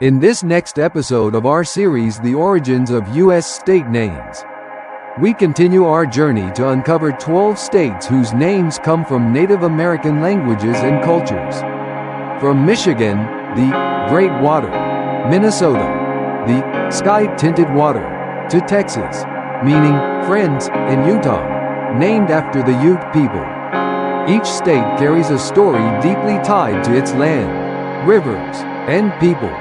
In this next episode of our series, The Origins of U.S. State Names, we continue our journey to uncover 12 states whose names come from Native American languages and cultures. From Michigan, the Great Water, Minnesota, the Sky-Tinted Water, to Texas, meaning friends, and Utah, named after the Ute people. Each state carries a story deeply tied to its land, rivers, and people.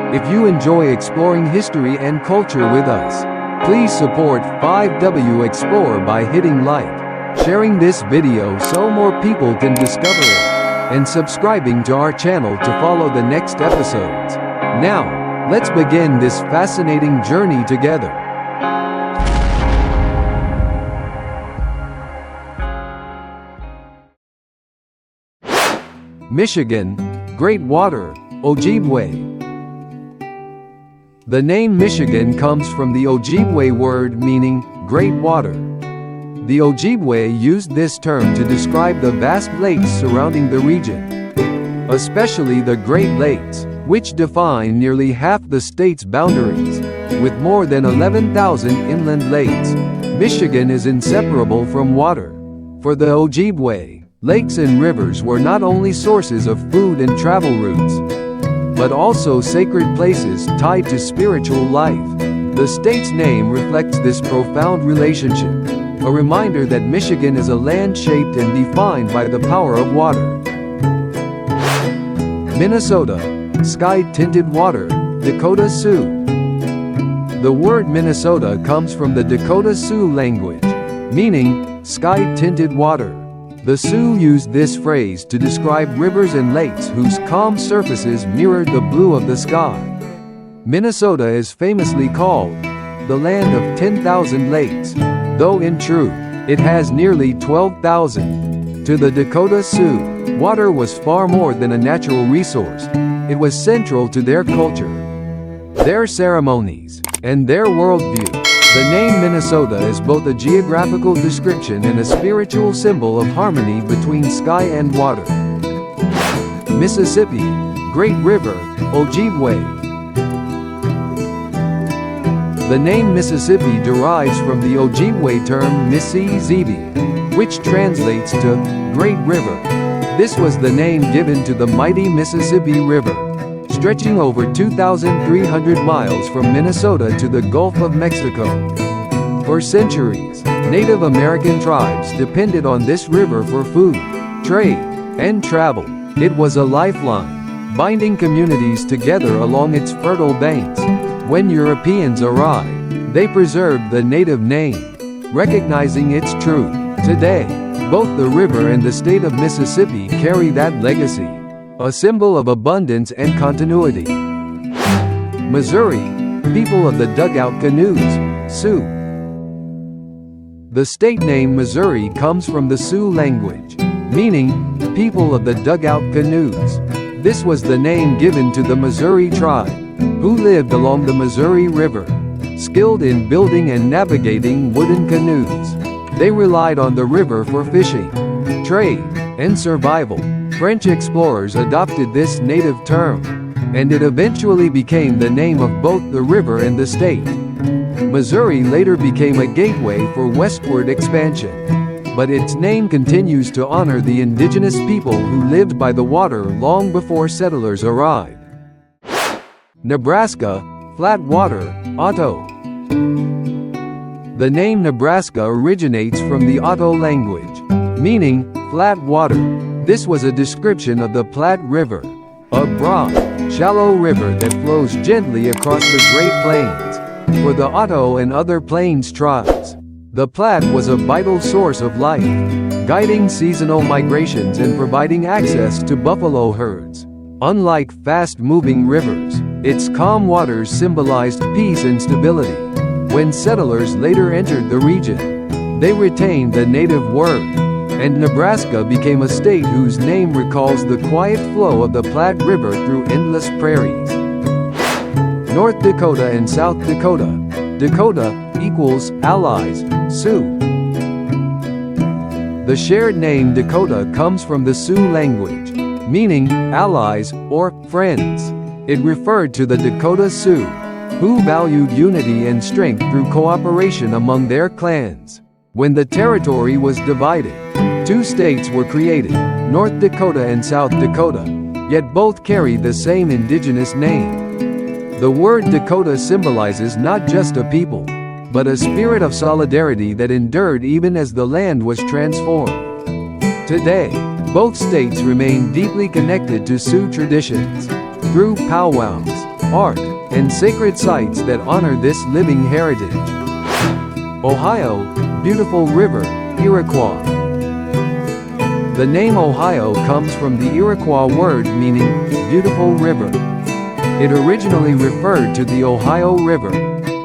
If you enjoy exploring history and culture with us, please support 5W Explore by hitting like, sharing this video so more people can discover it, and subscribing to our channel to follow the next episodes. Now, let's begin this fascinating journey together. Michigan, Great Water, Ojibwe. The name Michigan comes from the Ojibwe word meaning Great Water. The Ojibwe used this term to describe the vast lakes surrounding the region, especially the Great Lakes, which define nearly half the state's boundaries. With more than 11,000 inland lakes, Michigan is inseparable from water. For the Ojibwe, lakes and rivers were not only sources of food and travel routes, but also sacred places tied to spiritual life. The state's name reflects this profound relationship, a reminder that Michigan is a land shaped and defined by the power of water. Minnesota, Sky-Tinted Water, Dakota Sioux. The word Minnesota comes from the Dakota Sioux language, meaning sky-tinted water. The Sioux used this phrase to describe rivers and lakes whose calm surfaces mirrored the blue of the sky. Minnesota is famously called the land of 10,000 lakes, though in truth, it has nearly 12,000. To the Dakota Sioux, water was far more than a natural resource. It was central to their culture, their ceremonies, and their worldview. The name Minnesota is both a geographical description and a spiritual symbol of harmony between sky and water. Mississippi, Great River, Ojibwe. The name Mississippi derives from the Ojibwe term Mississippi, which translates to Great River. This was the name given to the mighty Mississippi River, stretching over 2,300 miles from Minnesota to the Gulf of Mexico. For centuries, Native American tribes depended on this river for food, trade, and travel. It was a lifeline, binding communities together along its fertile banks. When Europeans arrived, they preserved the native name, recognizing its truth. Today, both the river and the state of Mississippi carry that legacy, a symbol of abundance and continuity. Missouri, people of the dugout canoes, Sioux. The state name Missouri comes from the Sioux language, meaning people of the dugout canoes. This was the name given to the Missouri tribe, who lived along the Missouri River, skilled in building and navigating wooden canoes. They relied on the river for fishing, trade, and survival. French explorers adopted this native term, and it eventually became the name of both the river and the state. Missouri later became a gateway for westward expansion, but its name continues to honor the indigenous people who lived by the water long before settlers arrived. Nebraska, Flat Water, Otto. The name Nebraska originates from the Otto language, meaning flat water. This was a description of the Platte River, a broad, shallow river that flows gently across the Great Plains. For the Otto and other Plains tribes, the Platte was a vital source of life, guiding seasonal migrations and providing access to buffalo herds. Unlike fast-moving rivers, its calm waters symbolized peace and stability. When settlers later entered the region, they retained the native word, and Nebraska became a state whose name recalls the quiet flow of the Platte River through endless prairies. North Dakota and South Dakota. Dakota equals allies, Sioux. The shared name Dakota comes from the Sioux language, meaning allies or friends. It referred to the Dakota Sioux, who valued unity and strength through cooperation among their clans. When the territory was divided, two states were created, North Dakota and South Dakota, yet both carried the same indigenous name. The word Dakota symbolizes not just a people, but a spirit of solidarity that endured even as the land was transformed. Today, both states remain deeply connected to Sioux traditions, through powwows, art, and sacred sites that honor this living heritage. Ohio, beautiful river, Iroquois. The name Ohio comes from the Iroquois word meaning beautiful river. It originally referred to the Ohio River,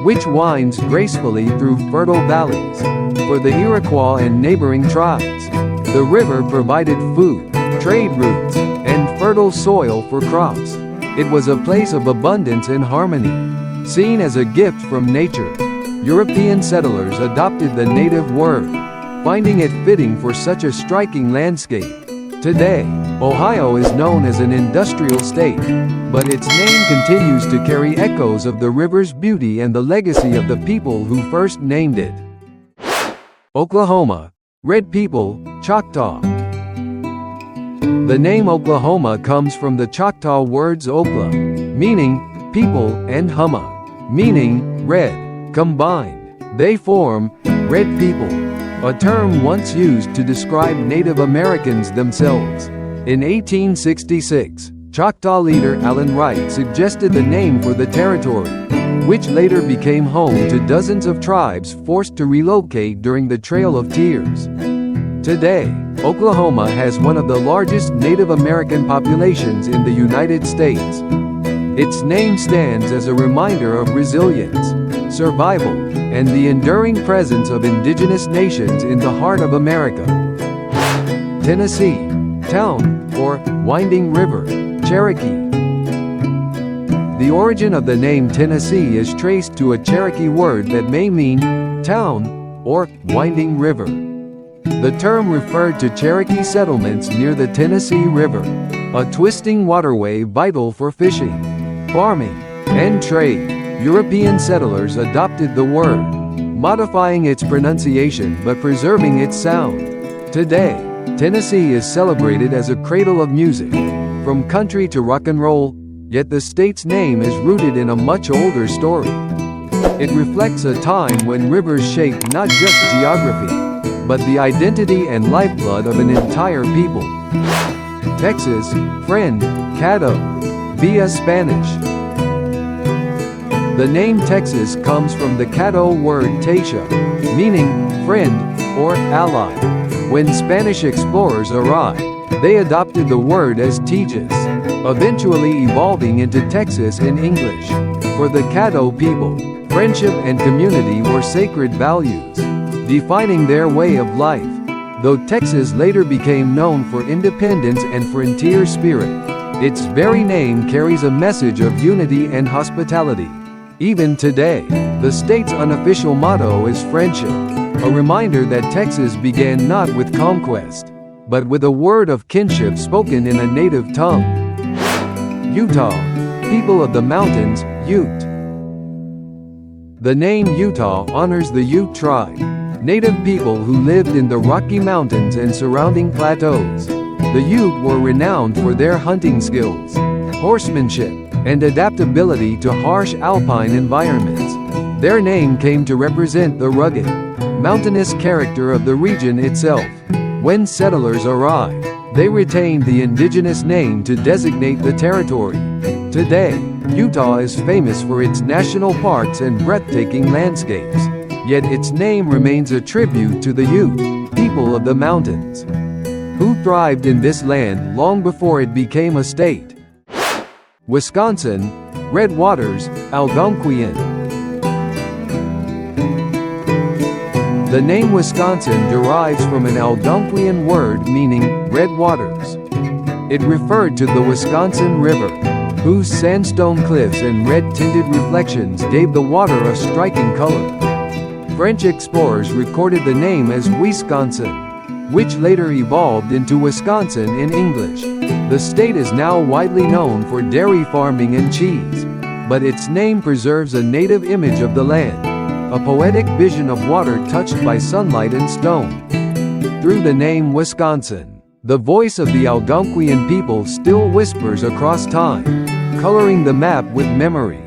which winds gracefully through fertile valleys. For the Iroquois and neighboring tribes, the river provided food, trade routes, and fertile soil for crops. It was a place of abundance and harmony. Seen as a gift from nature, European settlers adopted the native word, finding it fitting for such a striking landscape. Today, Ohio is known as an industrial state, but its name continues to carry echoes of the river's beauty and the legacy of the people who first named it. Oklahoma, red people, Choctaw. The name Oklahoma comes from the Choctaw words Okla, meaning people, and Huma, meaning red. Combined, they form red people, a term once used to describe Native Americans themselves. In 1866, Choctaw leader Allen Wright suggested the name for the territory, which later became home to dozens of tribes forced to relocate during the Trail of Tears. Today, Oklahoma has one of the largest Native American populations in the United States. Its name stands as a reminder of resilience, survival, and the enduring presence of indigenous nations in the heart of America. Tennessee, town, or winding river, Cherokee. The origin of the name Tennessee is traced to a Cherokee word that may mean town or winding river. The term referred to Cherokee settlements near the Tennessee River, a twisting waterway vital for fishing, farming, and trade. European settlers adopted the word, modifying its pronunciation but preserving its sound. Today, Tennessee is celebrated as a cradle of music, from country to rock and roll, yet the state's name is rooted in a much older story. It reflects a time when rivers shaped not just geography, but the identity and lifeblood of an entire people. Texas, friend, Caddo, via Spanish. The name Texas comes from the Caddo word Tasha, meaning friend or ally. When Spanish explorers arrived, they adopted the word as Tejas, eventually evolving into Texas in English. For the Caddo people, friendship and community were sacred values, defining their way of life. Though Texas later became known for independence and frontier spirit, its very name carries a message of unity and hospitality. Even today, the state's unofficial motto is friendship, a reminder that Texas began not with conquest, but with a word of kinship spoken in a native tongue. Utah, people of the mountains, Ute. The name Utah honors the Ute tribe, native people who lived in the Rocky Mountains and surrounding plateaus. The Ute were renowned for their hunting skills, horsemanship, and adaptability to harsh alpine environments. Their name came to represent the rugged, mountainous character of the region itself. When settlers arrived, they retained the indigenous name to designate the territory. Today, Utah is famous for its national parks and breathtaking landscapes, yet its name remains a tribute to the Ute, people of the mountains, who thrived in this land long before it became a state. Wisconsin, red waters, Algonquian. The name Wisconsin derives from an Algonquian word meaning red waters. It referred to the Wisconsin River, whose sandstone cliffs and red-tinted reflections gave the water a striking color. French explorers recorded the name as Wisconsin, which later evolved into Wisconsin in English. The state is now widely known for dairy farming and cheese, but its name preserves a native image of the land, a poetic vision of water touched by sunlight and stone. Through the name Wisconsin, the voice of the Algonquian people still whispers across time, coloring the map with memory.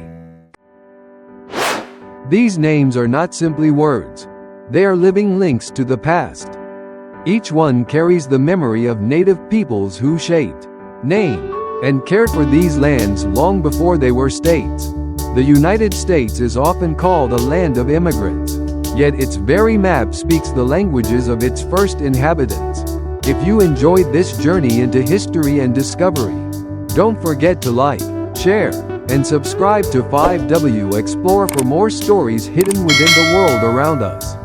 These names are not simply words. They are living links to the past. Each one carries the memory of native peoples who shaped, named, and cared for these lands long before they were states. The United States is often called a land of immigrants, yet its very map speaks the languages of its first inhabitants. If you enjoyed this journey into history and discovery, don't forget to like, share, and subscribe to 5W Explore for more stories hidden within the world around us.